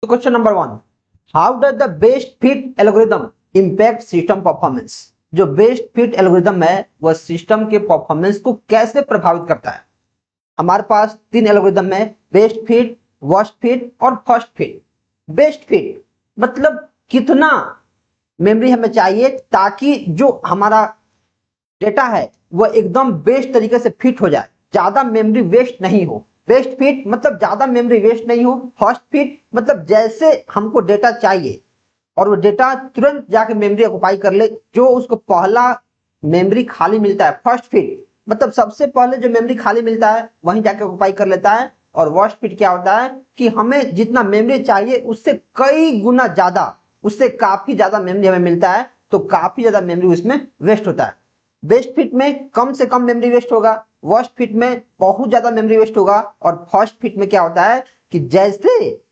तो question number 1, how does the best fit algorithm impact system performance. जो best fit algorithm है वह system के परफॉर्मेंस को कैसे प्रभावित करता है। हमारे पास 3 एल्गोरिदम है, बेस्ट फिट, वर्स्ट फिट और फर्स्ट फिट। बेस्ट फिट मतलब कितना मेमोरी हमें चाहिए ताकि जो हमारा डेटा है वह एकदम बेस्ट तरीके से फिट हो जाए, ज्यादा मेमोरी वेस्ट नहीं हो। बेस्ट फिट मतलब ज्यादा मेमोरी वेस्ट नहीं हो। फर्स्ट फिट मतलब जैसे हमको डेटा चाहिए और वो डेटा तुरंत जाके मेमोरी ऑक्युपाई कर ले, जो उसको पहला मेमोरी खाली मिलता है। फर्स्ट फिट मतलब सबसे पहले जो मेमोरी खाली मिलता है वहीं जाके ऑक्युपाई कर लेता है। और वर्स्ट फिट क्या होता है कि हमें जितना मेमोरी चाहिए उससे कई गुना ज्यादा, उससे काफी ज्यादा मेमोरी हमें मिलता है, तो काफी ज्यादा मेमोरी उसमें वेस्ट होता है। बेस्ट फिट में कम से कम मेमोरी वेस्ट होगा, वर्स्ट फिट में बहुत ज्यादा मेमोरी वेस्ट होगा, और फर्स्ट फिट में क्या होता है कि जैसे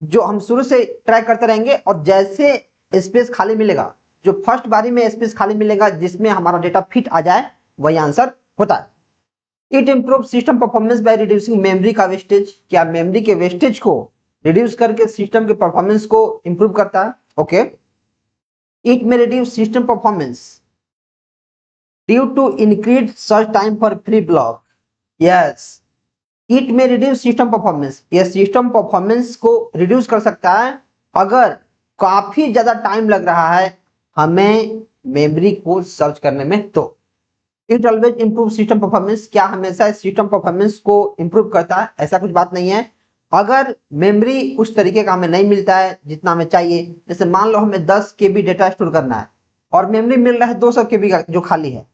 जो हम शुरू से ट्राई करते रहेंगे और जैसे स्पेस खाली मिलेगा, जो फर्स्ट बारी में स्पेस खाली मिलेगा जिसमें हमारा डेटा फिट आ जाए, वही आंसर होता है। It improve system performance by reducing memory का वेस्टेज। क्या मेमोरी के वेस्टेज को रिड्यूस करके सिस्टम के परफॉर्मेंस को इंप्रूव करता है। Okay, it may reduce system performance due to increase search time for free block. Yes, it may reduce system performance, यह सिस्टम परफॉर्मेंस को रिड्यूस कर सकता है अगर काफी ज्यादा टाइम लग रहा है हमें मेमोरी को सर्च करने में। तो it always improve system performance, क्या हमेशा सिस्टम परफॉर्मेंस को इंप्रूव करता है, ऐसा कुछ बात नहीं है। अगर मेमोरी उस तरीके का हमें नहीं मिलता है जितना हमें चाहिए, जैसे मान लो हमें 10 KB डेटा स्टोर करना है और मेमोरी मिल रहा है 200 KB का जो खाली है,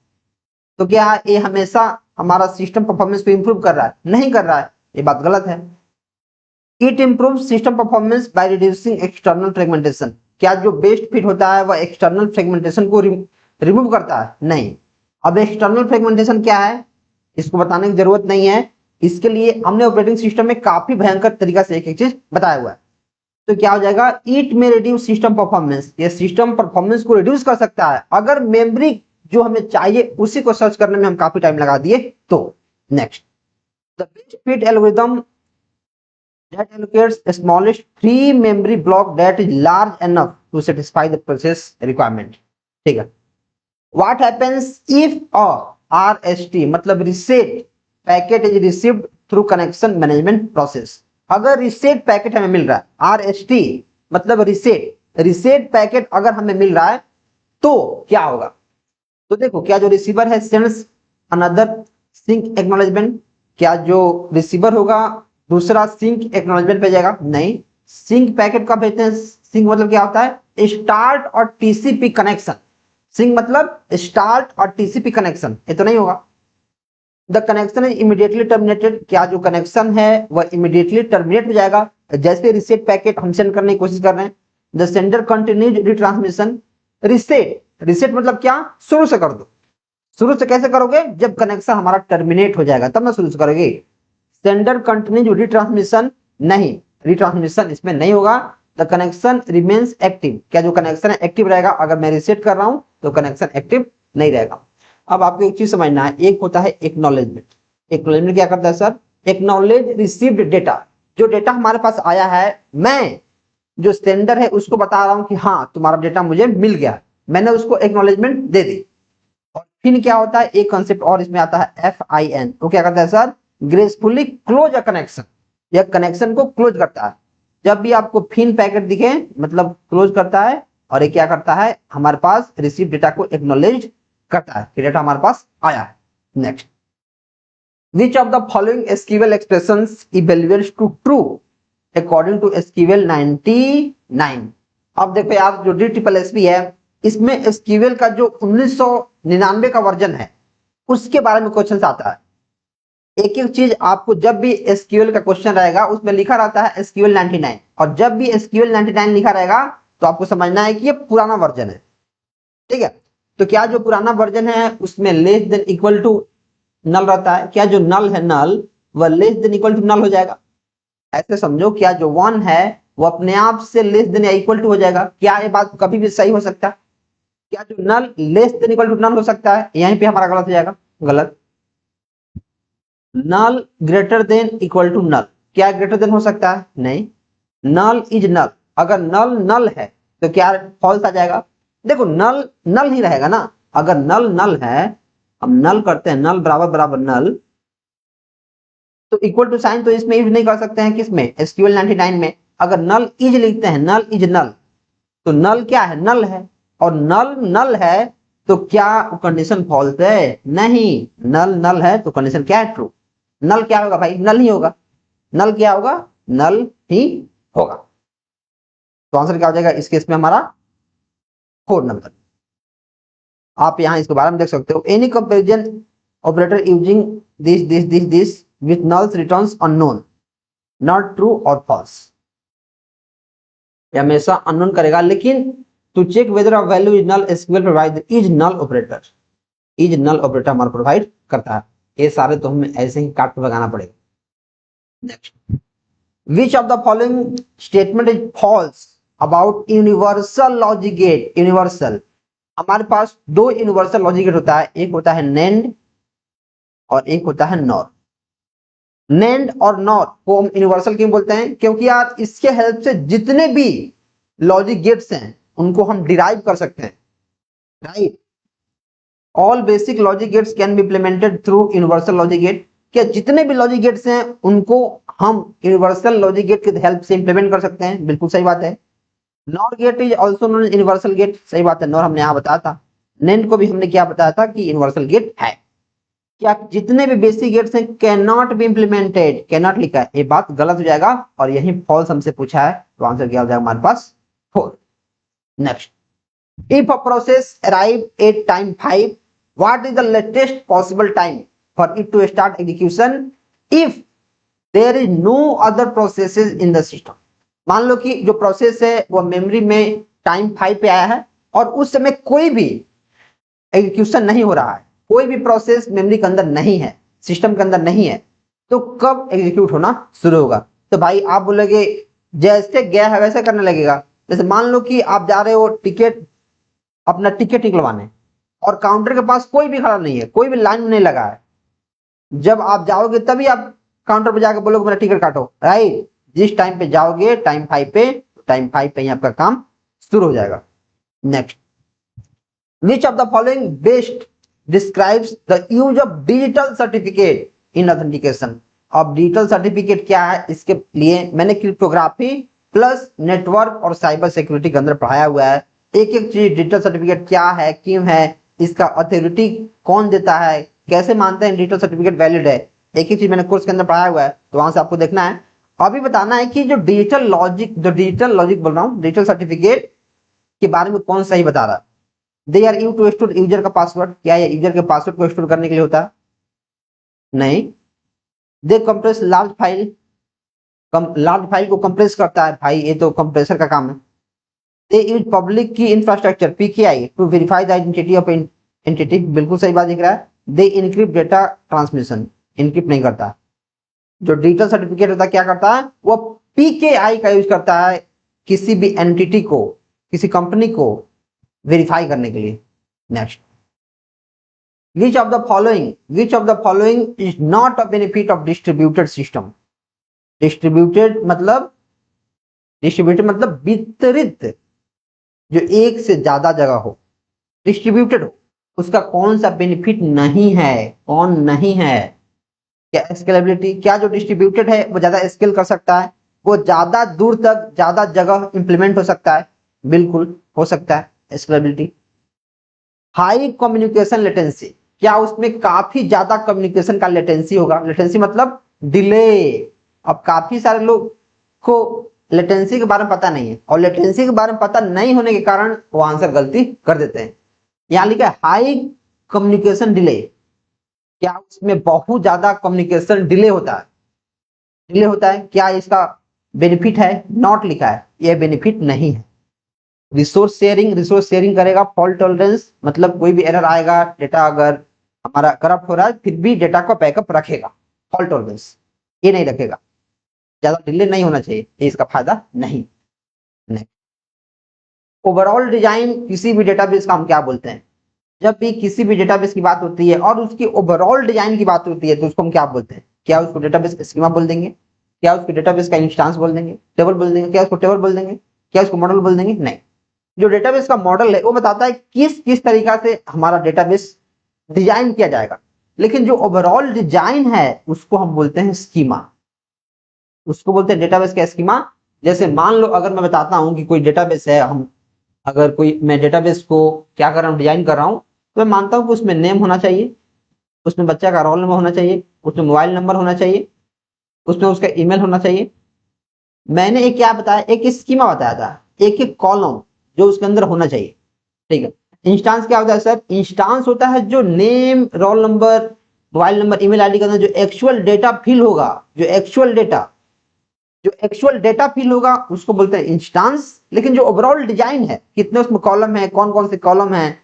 तो क्या ये हमेशा हमारा सिस्टम परफॉर्मेंस को इंप्रूव कर रहा है? नहीं कर रहा है, ये बात गलत है। It improve system performance by reducing external fragmentation. क्या जो बेस्ट फिट होता है वह एक्सटर्नल फ्रेगमेंटेशन को रिमूव करता है? नहीं। अब एक्सटर्नल फ्रेगमेंटेशन क्या है इसको बताने की जरूरत नहीं है, इसके लिए हमने ऑपरेटिंग सिस्टम में काफी भयंकर तरीका से एक एक चीज बताया हुआ है। तो क्या हो जाएगा, it may reduce system performance, ये सिस्टम परफॉर्मेंस को रिड्यूस कर सकता है अगर मेमोरी जो हमें चाहिए उसी को सर्च करने में हम काफी टाइम लगा दिए तो। Next, the best fit algorithm that allocates the smallest free memory block that is large enough to satisfy the process requirement। ठीक है, what happens if a RST मतलब reset packet is received through connection management process। अगर reset packet हमें मिल रहा है, RST मतलब reset packet अगर हमें मिल रहा है तो क्या होगा। तो देखो, क्या जो रिसीवर है सेंड्स अनदर सिंक एक्नॉलेजमेंट, क्या जो रिसीवर होगा दूसरा सिंक एक्नॉलेजमेंट पे जाएगा? नहीं। सिंक पैकेट कब भेजते हैं? सिंक मतलब क्या होता है, स्टार्ट और टीसीपी कनेक्शन। सिंक मतलब स्टार्ट और टीसीपी कनेक्शन, ये तो नहीं होगा। The connection is immediately terminated, क्या जो कनेक्शन है वह इमीडिएटली टर्मिनेट हो जाएगा जैसे रिसेट पैकेट हम सेंड करने की कोशिश कर रहे हैं। The sender continues retransmission. Reset मतलब क्या, शुरू से कर दो। शुरू से कैसे करोगे, जब कनेक्शन हमारा टर्मिनेट हो जाएगा तब ना शुरू से करोगे। सेंडर कंटिन्यूज रिट्रांसमिशन, नहीं, रिट्रांसमिशन इसमें नहीं होगा। द कनेक्शन रिमेन्स एक्टिव, क्या जो कनेक्शन है एक्टिव रहेगा, अगर मैं रिसेट कर रहा हूं तो कनेक्शन एक्टिव नहीं रहेगा। अब आपको एक चीज समझना है, एक होता है एक्नॉलेजमेंट। एक्नॉलेजमेंट क्या करता है सर, एक्नॉलेज रिसीव्ड डेटा, जो डेटा हमारे पास आया है मैं जो सेंडर है उसको बता रहा हूं कि हाँ तुम्हारा डेटा मुझे मिल गया, मैंने उसको एक्नॉलेजमेंट दे दी। और फिर क्या होता है, एक कॉन्सेप्ट और इसमें आता है FIN, वो क्या करता है sir, gracefully close a connection, यह कनेक्शन को क्लोज करता है। जब भी आपको फिन पैकेट दिखे मतलब क्लोज करता है, और ये क्या करता है, हमारे पास रिसीव डेटा को एक्नॉलेज करता है कि डेटा हमारे पास आया है। Next, which of the following SQL expressions evaluates to true according to SQL 99। अब देखो यार, जो DSSP है इसमें एसक्यूएल का जो 1999 का वर्जन है उसके बारे में क्वेश्चन आता है। एक एक चीज आपको, जब भी एसक्यूएल का क्वेश्चन रहेगा उसमें लिखा रहता है एसक्यूएल 99, और जब भी एसक्यूएल 99 लिखा रहेगा तो आपको समझना है कि ये पुराना वर्जन है। ठीक है, तो क्या जो पुराना वर्जन है उसमें less than equal to null रहता है, क्या जो नल है नल वह less than equal to null हो जाएगा। ऐसे समझो, क्या जो 1 है वो अपने आप से लेस देन या इक्वल टू हो जाएगा। क्या ये बात कभी भी सही हो सकता है? क्या जो null less than equal to null हो सकता है? यहीं पे हमारा गलत हो जाएगा, गलत। Null greater than equal to null, क्या ग्रेटर देन हो सकता है? नहीं। नल इज नल, अगर नल नल है तो क्या फॉल्स आ जाएगा? देखो नल नल ही रहेगा ना, अगर नल नल है, हम नल करते हैं नल बराबर बराबर नल, तो इक्वल टू साइन तो इसमें यूज नहीं कर सकते हैं, किसमें? एसक्यूएल 99 में। अगर नल इज लिखते हैं, नल इज नल, तो नल क्या है? नल है, और नल नल है तो क्या कंडीशन फॉल्स है? नहीं, नल नल है तो कंडीशन क्या है? ट्रू। नल क्या होगा भाई? नल ही होगा। नल क्या होगा? नल ही होगा। तो आंसर क्या हो जाएगा इस केस में हमारा? 4 नंबर। आप यहां इसके बारे में देख सकते हो, any comparison operator using this with nulls returns unknown, not true और फॉल्स। ये हमेशा अननोन करेगा, लेकिन to check whether a value is null SQL provide is null operator, is null operator हमारा प्रोवाइड करता है। ये सारे तो हमें ऐसे ही काट के लगाना पड़ेगा। Next, which of the following statement is false about universal logic gate? Universal, हमारे पास दो यूनिवर्सल लॉजिक गेट होता है, एक होता है नेंड और एक होता है नॉर। नेंड और नॉर को हम यूनिवर्सल क्यों बोलते हैं? क्योंकि यार इसके हेल्प से जितने भी लॉजिक गेट्स हैं उनको हम डिराइव कर सकते हैं, right? All basic logic gates can be implemented through universal logic gate. क्या जितने भी लॉजिक गेट्स हैं उनको हम यूनिवर्सल लॉजिक गेट की हेल्प से इंप्लीमेंट कर सकते हैं, बिल्कुल सही बात है। NOR gate is also known universal gate, सही बात है, नॉर हमने यहाँ बताया था। नेंड को भी हमने क्या बताया था कि यूनिवर्सल गेट है। क्या जितने भी बेसिक गेट्स हैं can not be implemented, can not लिखा है, ये बात गलत हो जाएगा और यही फॉल्स हमसे पूछा है, तो आंसर क्या हो जाएगा हमारे पास? 4। Next, if a process arrive at time 5, what is the latest possible time for it to start execution if there is no other processes in the system? मान लो कि जो प्रोसेस है वो मेमोरी में टाइम 5 पे आया है और उस समय कोई भी एग्जीक्यूशन नहीं हो रहा है, कोई भी प्रोसेस मेमोरी के अंदर नहीं है, सिस्टम के अंदर नहीं है, तो कब एग्जीक्यूट होना शुरू होगा? तो भाई आप बोलोगे जैसे गया है वैसे करने लगेगा। जैसे मान लो कि आप जा रहे हो टिकट, अपना टिकट निकलवाने, और काउंटर के पास कोई भी खड़ा नहीं है, कोई भी लाइन नहीं लगा है, जब आप जाओगे तभी आप काउंटर पे जाकर बोलोगे मेरा टिकट काटो, राइट? जिस टाइम पे जाओगे टाइम 5 पे, टाइम 5 पे ही आपका काम शुरू हो जाएगा। Next, which of the following best describes the use of digital certificate in authentication? अब डिजिटल सर्टिफिकेट क्या है, इसके लिए मैंने क्रिप्टोग्राफी प्लस नेटवर्क और साइबर सिक्योरिटी के अंदर पढ़ाया हुआ है। एक एक चीज डिजिटल सर्टिफिकेट क्या है, क्यों है, इसका अथॉरिटी कौन देता है, कैसे मानते हैं डिजिटल सर्टिफिकेट वैलिड है, एक एक चीज मैंने कोर्स के अंदर पढ़ाया हुआ है, तो वहां से आपको देखना है। अभी बताना है कि जो डिजिटल लॉजिक बोल रहा हूँ, डिजिटल सर्टिफिकेट के बारे में कौन सही बता रहा है। They are used to store user का पासवर्ड, क्या ये यूजर के पासवर्ड को स्टोर करने के लिए होता है? नहीं। They compress large file, large file को कंप्रेस करता है, भाई ये तो कंप्रेसर का काम है। दे यूज पब्लिक की infrastructure PKI to verify the identity of entity, बिल्कुल सही बात दिख रहा है। They encrypt data transmission, encrypt नहीं करता। जो डिजिटल सर्टिफिकेट होता है क्या करता है, वो पीकेआई का यूज करता है किसी भी एंटिटी को, किसी कंपनी को वेरीफाई करने के लिए। Next, which of the following is not a benefit of distributed system? Distributed मतलब वितरित, जो एक से ज्यादा जगह हो, डिस्ट्रीब्यूटेड हो, उसका कौन सा बेनिफिट नहीं है, कौन नहीं है? क्या स्केलेबिलिटी, क्या जो डिस्ट्रीब्यूटेड है वो ज्यादा स्केल कर सकता है, वो ज्यादा दूर तक ज्यादा जगह इंप्लीमेंट हो सकता है, बिल्कुल हो सकता है स्केलेबिलिटी। हाई कम्युनिकेशन लेटेंसी, क्या उसमें काफी ज्यादा कम्युनिकेशन का लेटेंसी होगा, लेटेंसी मतलब डिले। अब काफी सारे लोग को लेटेंसी के बारे में पता नहीं है, और लेटेंसी के बारे में पता नहीं होने के कारण वो आंसर गलती कर देते हैं। यहां लिखा है हाई कम्युनिकेशन डिले, क्या उसमें बहुत ज्यादा कम्युनिकेशन डिले होता है, क्या इसका बेनिफिट है? नॉट लिखा है, यह बेनिफिट नहीं है। रिसोर्स शेयरिंग करेगा। फॉल्ट टॉलरेंस मतलब कोई भी एरर आएगा, डेटा अगर हमारा करप्ट हो रहा है फिर भी डेटा का बैकअप रखेगा। फॉल्ट टॉलरेंस ये नहीं रखेगा, ज्यादा डिले नहीं होना चाहिए, ये इसका फायदा नहीं। ओवरऑल डिजाइन किसी भी डेटाबेस का हम क्या बोलते हैं? जब भी किसी भी डेटाबेस की बात होती है और उसकी ओवरऑल डिजाइन की बात होती है तो उसको हम क्या बोलते हैं? क्या उसको डेटाबेस स्कीमा बोल देंगे? क्या उसको डेटाबेस का इंस्टेंस बोल देंगे, टेबल बोल देंगे, क्या उसको टेबल बोल देंगे, क्या उसको मॉडल बोल देंगे? नहीं। जो डेटाबेस का मॉडल है वो बताता है किस किस तरीका से हमारा डेटाबेस डिजाइन किया जाएगा, लेकिन जो ओवरऑल डिजाइन है उसको हम बोलते हैं स्कीमा, उसको बोलते हैं डेटाबेस का स्कीमा। जैसे मान लो अगर मैं बताता हूं कि कोई डेटाबेस है, हम अगर कोई मैं डेटाबेस को क्या कर रहा हूँ, डिजाइन कर रहा हूँ, तो मैं मानता हूं कि उसमें नेम होना चाहिए, उसमें बच्चा का रोल नंबर होना चाहिए, उसमें मोबाइल नंबर होना चाहिए, उसमें उसका ईमेल होना चाहिए। मैंने एक क्या बताया, एक स्कीमा बताया था, एक एक कॉलम जो उसके अंदर होना चाहिए। ठीक है। इंस्टांस क्या होता है सर? इंस्टांस होता है जो name, roll number, mobile number, email ID के अंदर जो एक्चुअल डेटा फिल होगा, जो एक्चुअल डेटा फिल होगा उसको बोलते हैं इंस्टांस। लेकिन जो ओवरऑल डिजाइन है, कितने उसमें कॉलम है, कौन कौन से कॉलम है,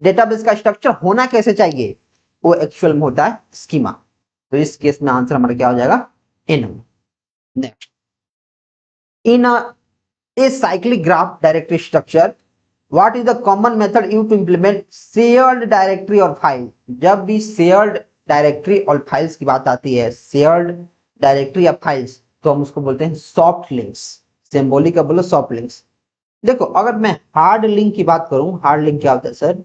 डेटाबेस का स्ट्रक्चर होना कैसे चाहिए, वो एक्चुअल में होता है स्कीमा। तो इस केस में आंसर हमारा क्या हो जाएगा? N. Next, in a cyclic graph directory structure, what is the common method used to implement shared directory और file? जब भी shared directory और files की बात आती है, shared directory या files, तो हम उसको बोलते हैं सॉफ्ट लिंक्स। सिंबॉलिक का बोलो सॉफ्ट लिंक्स। देखो अगर मैं हार्ड लिंक की बात करूं, हार्ड लिंक क्या होता है सर?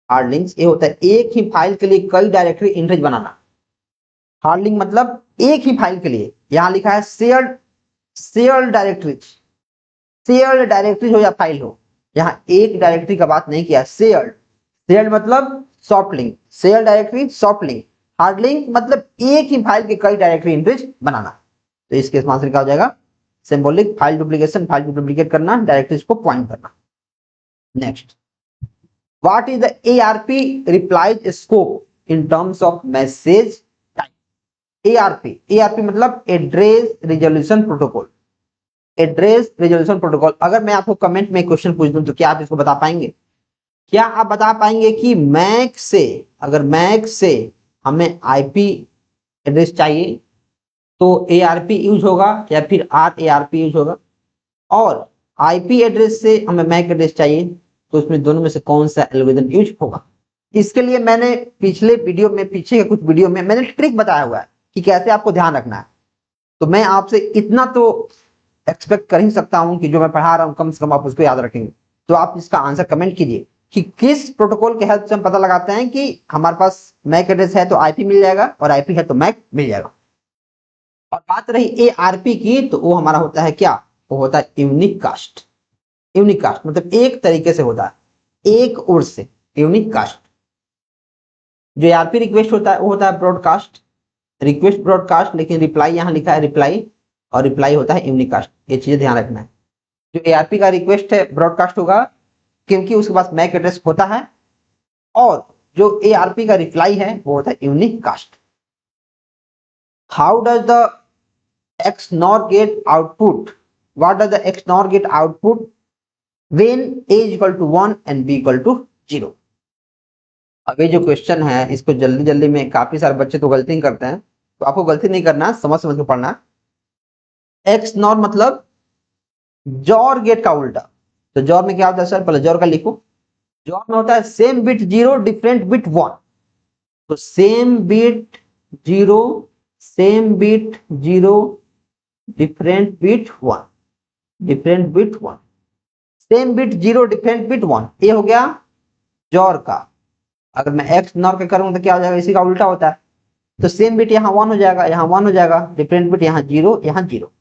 हार्ड लिंक्स ये होता है एक ही फाइल के लिए कई डायरेक्टरी इंटरेज बनाना। हार्ड लिंक मतलब एक ही फाइल के लिए, यहां लिखा है शेयर्ड डायरेक्टरीज, शेयर्ड डायरेक्टरी हो या फाइल हो, यहां एक डायरेक्टरी का बात नहीं किया, शेयर्ड। शेयर्ड मतलब soft link, shared directory soft link. Hard link मतलब एक ही फाइल के कई डायरेक्टरी इंटरेज बनाना। तो इस केस में आंसर क्या हो जाएगा? सिंबॉलिक, फाइल डुप्लीकेशन, फाइल को डुप्लीकेट करना, डायरेक्टरीज को पॉइंट करना। Next, what is the ARP replies scope in terms of message type? ARP मतलब address resolution protocol. Address resolution protocol, अगर मैं आपको कमेंट में क्वेश्चन पूछ दूं तो क्या आप इसको बता पाएंगे? क्या आप बता पाएंगे कि मैक से, अगर मैक से हमें आईपी एड्रेस चाहिए तो एआरपी यूज होगा या फिर आरएआरपी यूज होगा, और आईपी एड्रेस से हमें मैक एड्रेस चाहिए तो उसमें दोनों में से कौन सा एल्गोरिथम यूज होगा? इसके लिए मैंने पिछले वीडियो में, पीछे के कुछ वीडियो में मैंने ट्रिक बताया हुआ है कि कैसे आपको ध्यान रखना है। तो मैं आपसे इतना तो एक्सपेक्ट कर ही सकता हूं कि जो मैं पढ़ा रहा हूं कम से कम आप उसको याद रखेंगे। तो आप इसका आंसर कमेंट कीजिए कि किस प्रोटोकॉल के हेल्प से हम पता लगाते हैं कि हमारे पास मैक एड्रेस है तो आईपी मिल जाएगा और आईपी है तो मैक मिल जाएगा। और बात रही एआरपी की, तो वो हमारा होता है क्या? वो होता है यूनिक कास्ट। यूनिक कास्ट मतलब एक तरीके से होता है, एक ओर से, यूनिक कास्ट। जो एआरपी रिक्वेस्ट होता है वो होता है ब्रॉडकास्ट, रिक्वेस्ट ब्रॉडकास्ट, लेकिन रिप्लाई यहां लिखा है रिप्लाई, और रिप्लाई होता है यूनिकास्ट। ये चीजें ध्यान रखना है। जो एआरपी का रिक्वेस्ट है ब्रॉडकास्ट होगा क्योंकि उसके पास मैक एड्रेस होता है, और जो एआरपी का रिप्लाई है वो होता है unique cost. How does the XNOR gate output? What does the XNOR gate output when a equal to 1 and b equal to 0? अब ये जो क्वेश्चन है इसको जल्दी जल्दी में काफी सारे बच्चे तो गलती करते हैं, तो आपको गलती नहीं करना, समझ समझ के पढ़ना। XNOR मतलब जॉर गेट का उल्टा। तो जॉर में क्या होता है सर? पहले जॉर का लिखो। जॉर में होता है सेम बिट 0 डिफरेंट बिट 1। तो same bit 0, same bit 0 different bit 1, different bit 1, same bit 0 different bit 1, ये हो गया जॉर का। अगर मैं XNOR का करूं तो क्या हो जाएगा? इसी का उल्टा होता है। तो सेम बिट यहाँ 1 हो जाएगा, यहाँ 1 हो जाएगा, डिफरेंट बिट यहाँ 0, यहाँ 0।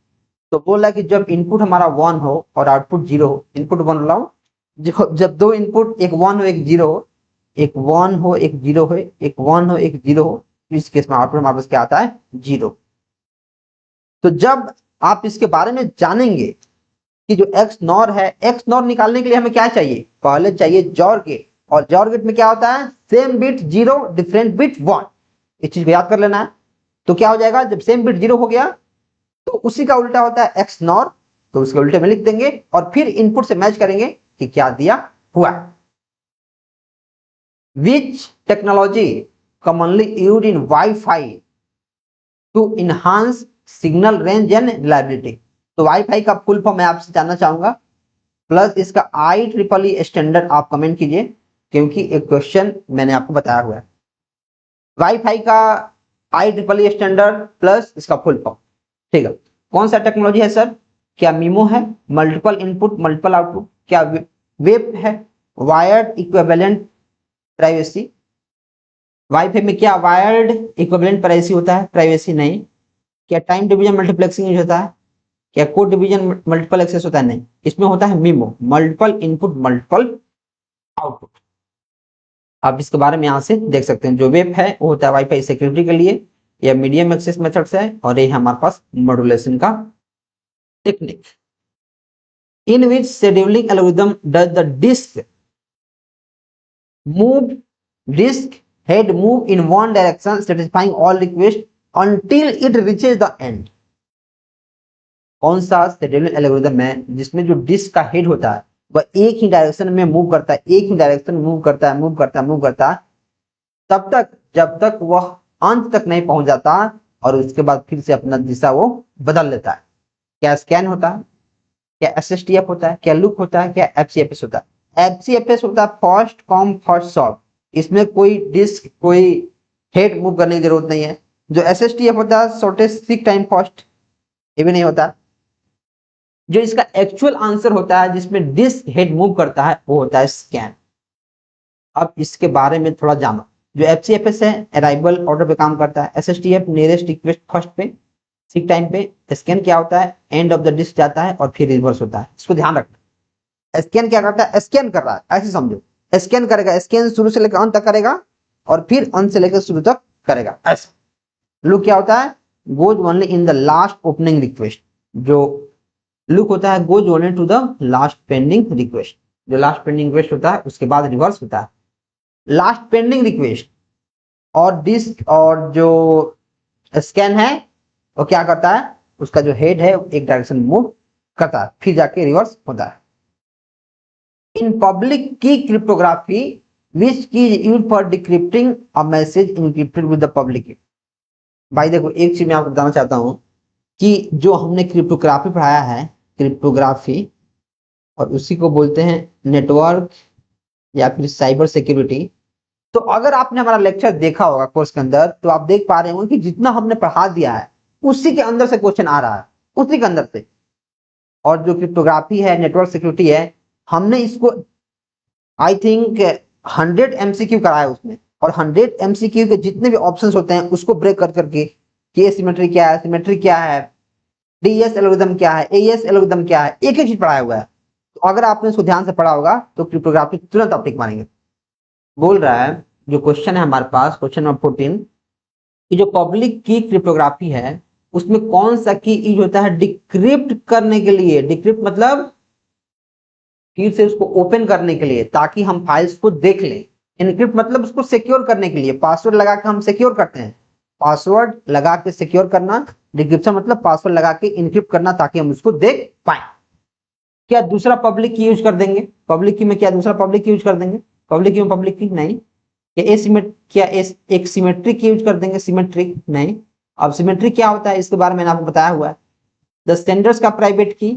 तो बोला कि जब इनपुट हमारा 1 हो और आउटपुट 0 हो, इनपुट 1 लाओ, जब दो इनपुट एक 1 हो एक 0 हो, एक 1 हो एक 0 हो, एक 1 हो एक 0 हो, तो इस केस में आउटपुट हमारे पास क्या आता है? 0। तो जब आप इसके बारे में जानेंगे कि जो XNOR है, XNOR निकालने के लिए हमें क्या चाहिए? पहले चाहिए जॉर गेट, और जॉर गेट में क्या होता है? Same bit 0 different bit 1। इस चीज को याद कर लेना है। तो क्या हो जाएगा? जब सेम बिट 0 हो गया तो उसी का उल्टा होता है XNOR, तो उसके उल्टे में लिख देंगे और फिर इनपुट से मैच करेंगे कि क्या दिया हुआ। Which technology commonly used in WiFi to enhance signal range and reliability? तो वाईफाई का फुल फॉर्म मैं आपसे जानना चाहूंगा, प्लस इसका IEEE स्टैंडर्ड आप कमेंट कीजिए, क्योंकि एक क्वेश्चन मैंने आपको बताया हुआ है। वाईफाई का IEEE स्टैंडर्ड प्लस इसका फुल फॉर्म, ठीक है, कौन सा टेक्नोलॉजी है सर? क्या मीमो है, मल्टीपल इनपुट मल्टीपल आउटपुट, क्या वेब है, वायर्ड इक्विवेलेंट प्राइवेसी? वाईफाई में क्या वायर्ड इक्विवेलेंट प्राइवेसी होता है? प्राइवेसी नहीं। क्या टाइम डिवीजन मल्टीप्लेक्सिंग यूज होता है? क्या कोड डिवीजन मल्टीपल एक्सेस होता है? नहीं, इसमें होता है memo, multiple input multiple output. आप इसके बारे में यहां से देख सकते हैं। जो वेब है वो होता है वाईफाई सिक्योरिटी के लिए, या मीडियम एक्सेस मेथड्स है, और ये हमारे पास मॉड्यूलेशन का technique. In which scheduling algorithm does the disk head move in one direction satisfying all requests until it reaches the end? कौन सा शेड्यूलिंग एल्गोरिथम है जिसमें जो डिस्क का हेड होता है वह एक ही डायरेक्शन में मूव करता है, एक ही डायरेक्शन में मूव करता है तब तक जब तक वह अंत तक नहीं पहुंच जाता, और उसके बाद फिर से अपना दिशा वो बदल लेता है? क्या स्कैन होता है, क्या एसएसटीएफ होता है, क्या लूप होता है, क्या एफसीएफएस होता है? एफसीएफएस होता है फर्स्ट कम फर्स्ट सर्व। इसमें कोई डिस्क कोई हेड मूव करने की जरूरत नहीं है। जो एसएसटीएफ होता है शॉर्टेस्ट सीक टाइम फर्स्ट, ये भी नहीं होता। जो इसका एक्चुअल आंसर होता है जिसमें डिस्क हेड मूव करता है वो होता है स्कैन। अब इसके बारे में थोड़ा जानो। जो एफसीएफएस है अराइवल ऑर्डर पे काम करता है, एसएसटीएफ नियरेस्ट रिक्वेस्ट फर्स्ट पे सीक टाइम पे, स्कैन क्या होता है एंड ऑफ द डिस्क जाता है और फिर रिवर्स होता है। इसको ध्यान रखना। स्कैन क्या करता है? स्कैन कर रहा है, ऐसे समझो। स्कैन करेगा, स्कैन शुरू से लेकर अंत तक करेगा और फिर अंत से लेकर शुरू तक करेगा, ऐसे। लूप क्या होता है? Goes only in the last opening request. जो लूप होता है goes only to the last pending request. जो लास्ट पेंडिंग रिक्वेस्ट होता है उसके बाद रिवर्स होता है। लास्ट पेंडिंग रिक्वेस्ट और डिस्क और जो स्कैन है वो क्या करता है? उसका जो हेड है एक डायरेक्शन मूव करता है, फिर जाके रिवर्स होता है। In public key cryptography, which key is used for decrypting a message encrypted with the public key? भाई देखो, एक चीज मैं आपको बताना चाहता हूं कि जो हमने क्रिप्टोग्राफी पढ़ाया है, क्रिप्टोग्राफी, और उसी को बोलते हैं नेटवर्क या फिर साइबर सिक्योरिटी। तो अगर आपने हमारा लेक्चर देखा होगा कोर्स के अंदर, तो आप देख पा रहे होंगे कि जितना हमने पढ़ा दिया है उसी के अंदर से क्वेश्चन आ रहा है, उसी के अंदर से। और जो क्रिप्टोग्राफी है, नेटवर्क सिक्योरिटी है, हमने इसको आई थिंक 100 एमसीक्यू कराया उसमें, और 100 एमसीक्यू के जितने भी ऑप्शंस होते हैं उसको ब्रेक कर करके कि एसिमेट्री क्या है, सिमेट्री क्या है, डीएस एल्गोरिथम क्या है, एएस एल्गोरिथम क्या है, एक एक चीज पढ़ाया हुआ है। तो अगर आपने इसको ध्यान से पढ़ा होगा तो क्रिप्टोग्राफी तुरंत आप टिक मारेंगे। बोल रहा है जो क्वेश्चन है हमारे पास, क्वेश्चन नंबर 14, कि जो पब्लिक की क्रिप्टोग्राफी है उसमें कौन सा की यूज होता है डिक्रिप्ट करने के लिए? डिक्रिप्ट मतलब फिर से उसको ओपन करने के लिए, ताकि हम फाइल्स को देख लें। इनक्रिप्ट मतलब उसको सिक्योर करने के लिए, पासवर्ड लगा के हम सिक्योर करते हैं, पासवर्ड लगा के सिक्योर करना। डिक्रिप्शन मतलब पासवर्ड लगा के इनक्रिप्ट करना ताकि हम उसको देख पाए। क्या दूसरा पब्लिक की यूज कर देंगे? पब्लिक की में क्या दूसरा पब्लिक की यूज कर देंगे? पब्लिक की में पब्लिक की नहीं। क्या एक सिमेट्रिक यूज कर देंगे? सिमेट्रिक नहीं। अब सिमेट्रिक क्या होता है इसके बारे में मैंने आपको बताया हुआ है। द सेंडर्स का प्राइवेट की,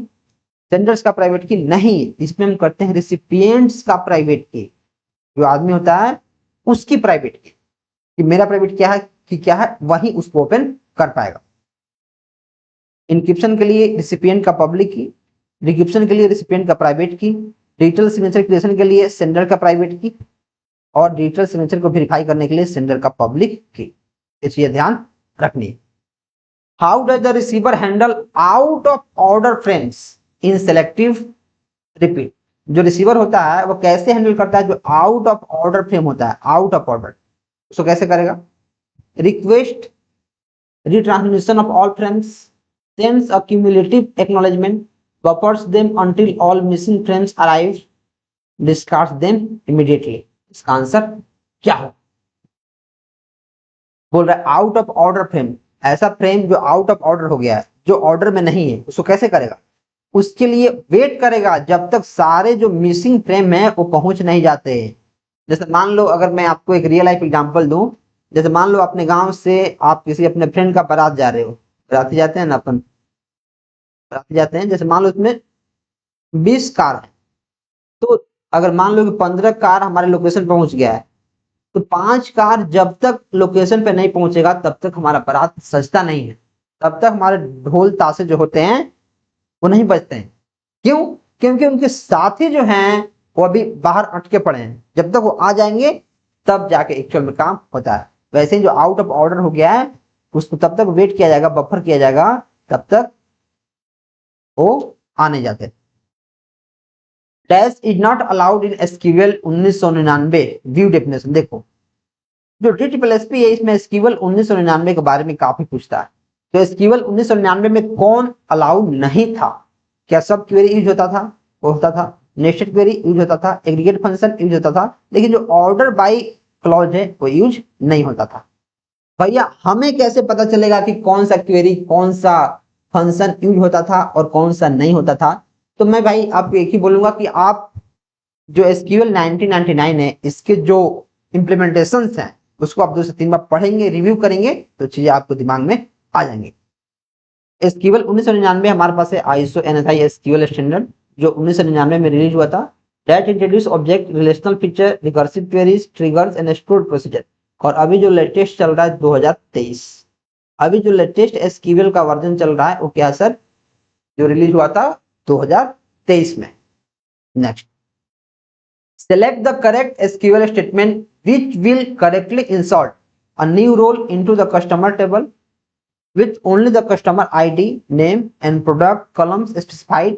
सेंडर्स का प्राइवेट की नहीं, इसमें हम करते हैं रिसिपिएंट्स का प्राइवेट की। जो आदमी होता है उसकी प्राइवेट की, कि मेरा प्राइवेट क्या है कि क्या है, वही उसको ओपन कर पाएगा। इनक्रिप्शन के लिए रिसिपिएंट का पब्लिक की, डिक्रिप्शन के लिए रिसिपिएंट का प्राइवेट की, डिजिटल सिग्नेचर क्रिएशन के लिए सेंडर का प्राइवेट की, और डिजिटल सिग्नेचर को वेरीफाई करने के लिए सेंडर का पब्लिक की। इस चीज ध्यान रखनी है। How does the receiver handle out of order frames in selective repeat? जो रिसीवर होता है वो कैसे हैंडल करता है जो आउट ऑफ ऑर्डर फ्रेम होता है? आउट ऑफ ऑर्डर उसको कैसे करेगा? Request retransmission of all frames, sends a cumulative acknowledgement, buffers them until all missing frames arrive, discards them immediately. इसका आंसर क्या हो? बोल रहा है आउट ऑफ ऑर्डर फ्रेम, ऐसा फ्रेम जो आउट ऑफ ऑर्डर हो गया है, जो ऑर्डर में नहीं है, उसको कैसे करेगा? उसके लिए वेट करेगा जब तक सारे जो मिसिंग फ्रेम है वो पहुंच नहीं जाते। जैसे मान लो, अगर मैं आपको एक रियल लाइफ एग्जांपल दूं, जैसे मान लो अपने गांव से आप किसी अपने फ्रेंड का बारात जा रहे हो, बाराती जाते हैं ना अपन, बाराती जाते हैं, जैसे मान लो इसमें 20 कार है, तो अगर मान लो कि 15 कार हमारे लोकेशन पहुंच गया है, तो 5 कार जब तक लोकेशन पे नहीं पहुंचेगा तब तक हमारा बारात सजता नहीं है। तब तक हमारे ढोल ताशे जो होते हैं वो नहीं बजते हैं। क्यों? क्योंकि उनके साथी जो हैं वो अभी बाहर अटके पड़े हैं, जब तक वो आ जाएंगे तब जाके एक्चुअल में काम होता है। वैसे ही जो आउट ऑफ ऑर्डर हो गया है उसको तब तक वेट किया जाएगा, बफर किया जाएगा, तब तक वो आ नहीं जाते। Dash is not allowed in SQL 1999 view definition. देखो जो DSSP है इसमें एसक्यूएल 1999 के बारे में काफी पूछता है। तो एसक्यूएल 1999 में कौन अलाउड नहीं था? क्या सब क्वेरी यूज होता था? वो होता था। नेस्टेड क्वेरी यूज होता था, एग्रीगेट फंक्शन यूज होता था, लेकिन जो ऑर्डर बाय क्लॉज है वो यूज नहीं होता था। भैया हमें कैसे पता चलेगा कि कौन सा क्वेरी, कौन सा फंक्शन यूज होता था और कौन सा नहीं होता था? तो मैं भाई आपको एक ही बोलूंगा कि आप जो एसक्यूएल 1999 है इसके जो इम्प्लीमेंटेशंस हैं उसको आप 2 से 3 बार पढ़ेंगे, रिव्यू करेंगे तो चीजें आपको दिमाग में आ जाएंगी। एसक्यूएल 1999 हमारे पास है ISO NSI एसक्यूएल स्टैंडर्ड जो 1999 में रिलीज हुआ था। That introduce object relational feature, recursive queries, triggers and stored procedure. और अभी जो लेटेस्ट चल रहा है 2023, अभी जो लेटेस्ट एसक्यूएल का वर्जन चल रहा है वो क्या सर? जो रिलीज हुआ था 2023 में। Next, select the correct SQL statement which will correctly insert a new role into the customer table with only the customer ID, name and product columns specified।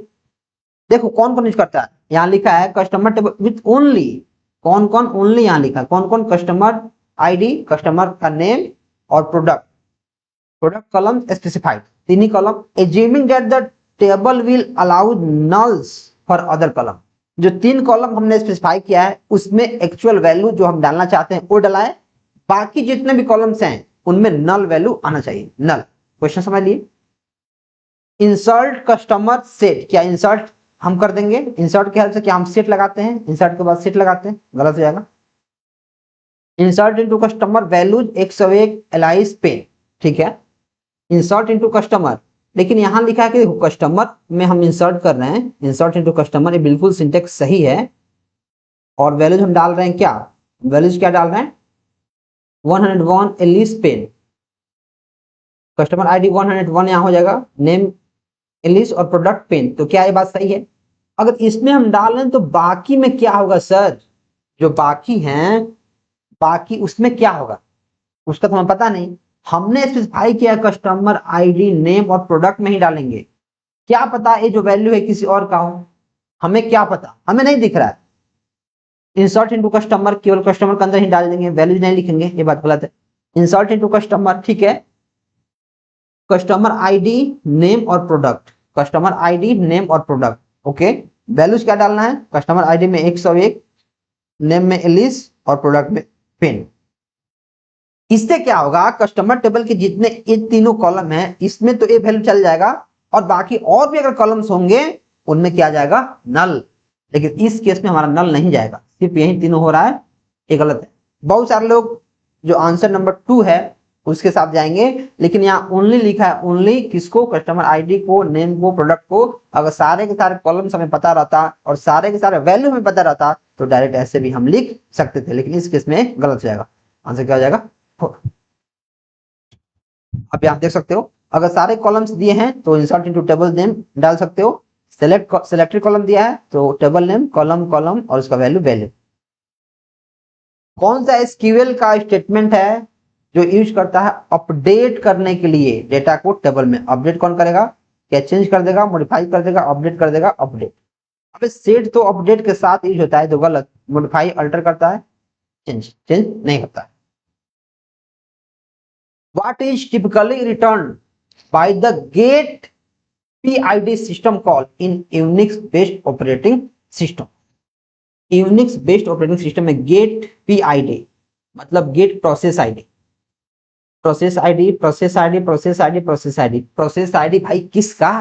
देखो कौन कौन यूज करता है, यहाँ लिखा है कस्टमर टेबल विथ ओनली, कौन कौन ओनली, यहाँ लिखा है कौन कौन, कस्टमर आईडी, कस्टमर का नेम और प्रोडक्ट कॉलम स्पेसिफाइड, तीन ही column. Assuming that the table will allow nulls for other column. जो 3 कॉलम हमने स्पेसिफाई किया है उसमें एक्चुअल वैल्यू जो हम डालना चाहते हैं वो डलाए, बाकी जितने भी कॉलम्स हैं उनमें नल वैल्यू आना चाहिए, नल। क्वेश्चन समझ लिए। इंसर्ट कस्टमर सेट, क्या इंसर्ट हम कर देंगे? इंसर्ट के हेल्प से क्या हम सेट लगाते हैं? इंसर्ट के बाद सेट लगाते हैं, गलत हो जाएगा। Insert into customer values 101 Alice Pen, ठीक है। इंसर्ट इनटू कस्टमर, लेकिन यहां लिखा है कि कस्टमर में हम इंसर्ट कर रहे हैं, इंसर्ट इनटू कस्टमर, ये बिल्कुल सिंटेक्स सही है। और वैल्यूज हम डाल रहे हैं क्या? वैल्यूज क्या डाल रहे हैं? 101 एलिस पेन, कस्टमर आईडी 101 यहां हो जाएगा, नेम एलिस और प्रोडक्ट पेन। तो क्या ये बात सही है? अगर इसमें हम डाल रहे हैं तो बाकी में क्या होगा सर? जो बाकी हैं, बाकी उसमें क्या होगा उसका तो हमें पता नहीं। हमने स्पेसिफाई किया कस्टमर आईडी, नेम और प्रोडक्ट में ही डालेंगे। क्या पता ये जो वैल्यू है किसी और का हो, हमें क्या पता, हमें नहीं दिख रहा है। इंसर्ट इनटू कस्टमर केवल कस्टमर के अंदर ही डाल देंगे, वैल्यूज नहीं लिखेंगे, ये बात गलत है। इंसर्ट इनटू कस्टमर, ठीक है, कस्टमर आईडी, नेम और प्रोडक्ट, कस्टमर आईडी, नेम और प्रोडक्ट, ओके। वैल्यूज क्या डालना है? कस्टमर आईडी में 101, नेम में एलिस और प्रोडक्ट में पेन। इससे क्या होगा? कस्टमर टेबल के जितने ये तीनों कॉलम है इसमें तो ये वैल्यू चल जाएगा, और बाकी और भी अगर कॉलम्स होंगे उनमें क्या जाएगा? नल। लेकिन इस केस में हमारा नल नहीं जाएगा, सिर्फ यही तीनों हो रहा है, ये गलत है। बहुत सारे लोग जो आंसर नंबर 2 है उसके साथ जाएंगे, लेकिन यहाँ ओनली लिखा है, ओनली किसको? कस्टमर आईडी को, नेम को, प्रोडक्ट को। अगर सारे के सारे कॉलम्स हमें पता रहता और सारे के सारे वैल्यू हमें पता रहता तो डायरेक्ट ऐसे भी हम लिख सकते थे, लेकिन इस केस में गलत हो जाएगा। आंसर क्या हो जाएगा? अब आप देख सकते हो, अगर सारे कॉलम्स दिए हैं तो इंसर्ट इनटू टेबल नेम डाल सकते हो। सेलेक्टेड कॉलम दिया है तो टेबल नेम, कॉलम कॉलम और उसका वैल्यू। कौन सा एसक्यूएल का स्टेटमेंट है जो यूज करता है अपडेट करने के लिए डेटा को टेबल में? अपडेट कौन करेगा? क्या चेंज कर देगा, मॉडिफाई कर देगा, अपडेट कर देगा? अपडेट। अब सेट तो अपडेट के साथ यूज होता है तो गलत, मॉडिफाई अल्टर करता है, चेंज नहीं करता है। What is typically returned by the get PID system call in Unix based operating system? Unix based operating system में get PID मतलब get process ID, process ID, process ID, process ID, process ID, process ID भाई किसका?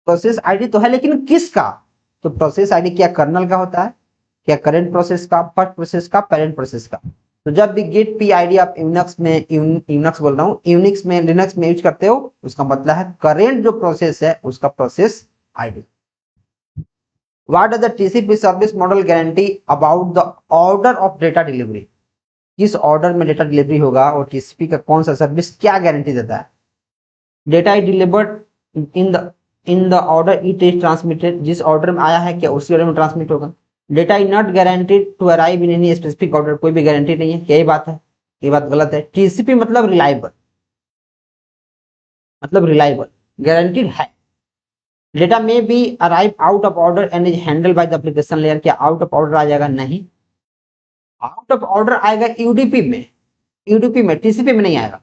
Process ID तो है लेकिन किसका? तो process ID क्या कर्नल का होता है? क्या करेंट प्रोसेस का, फर्स्ट प्रोसेस का, पेरेंट प्रोसेस का? तो जब भी गेट पी आईडी आप यूनिक्स में, यूनिक्स बोल रहा हूँ, यूनिक्स में, लिनक्स में यूज करते हो, उसका मतलब है करेंट जो प्रोसेस है उसका process ID. What does the TCP service model guarantee about the order of data delivery? किस ऑर्डर में डेटा डिलीवरी होगा और टीसीपी का कौन सा सर्विस क्या गारंटी देता है? Data is delivered in the order it is transmitted, जिस ऑर्डर में आया है क्या उसी ऑर्डर में ट्रांसमिट होगा। Data is not guaranteed to arrive in any specific order, कोई भी गारंटी नहीं है, क्या ये बात है, ये बात गलत है। टीसीपी मतलब रिलायबल, मतलब रिलायबल, गारंटीड है। Data may be arrive out of order and is handle by the application layer, क्या आउट ऑफ ऑर्डर आ जाएगा, नहीं, आउट ऑफ ऑर्डर आएगा यूडीपी में, यूडीपी में, टीसीपी में नहीं आएगा।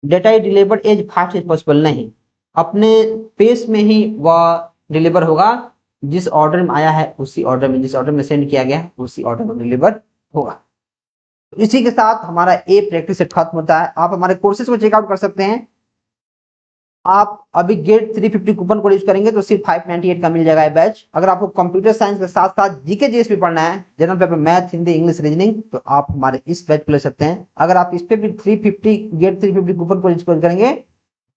Data is delivered as fast as possible, नहीं, अपने पेस में ही वह डिलीवर होगा, जिस ऑर्डर में आया है उसी ऑर्डर में, जिस ऑर्डर में सेंड किया गया उसी ऑर्डर में डिलीवर होगा। इसी के साथ हमारा ए प्रैक्टिस सेट खत्म होता है। आप हमारे कोर्सेज को चेकआउट कर सकते हैं। आप अभी गेट 350 कूपन कोड यूज करेंगे तो सिर्फ 598 का मिल जाएगा ये बैच। अगर आपको कंप्यूटर साइंस के साथ साथ जीके जीएस भी पढ़ना है, general paper math, Hindi, English, reasoning, तो आप हमारे इस बैच को ले सकते हैं। अगर आप इस पे भी 350 गेट 350 कूपन कोड यूज करेंगे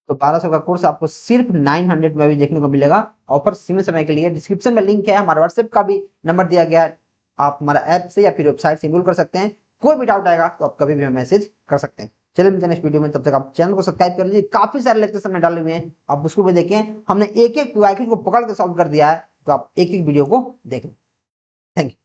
तो 1200 का कोर्स आपको सिर्फ 900 में भी देखने को मिलेगा। ऑफर सीमित समय के लिए। डिस्क्रिप्शन में लिंक है, हमारा व्हाट्सएप का भी नंबर दिया गया है, आप हमारा ऐप से या फिर वेबसाइट से इनरोल कर सकते हैं। कोई भी डाउट आएगा तो आप कभी भी मैसेज कर सकते हैं। चलिए मिलते हैं नेक्स्ट वीडियो में, तब तक आप चैनल को सब्सक्राइब कर लीजिए। काफी सारे लेक्चर्स हमने डाले हुए हैं, आप उसको भी देखें। हमने एक एक क्वेश्चन को पकड़ के सॉल्व कर दिया है, तो आप एक एक वीडियो को देखें। Thank you.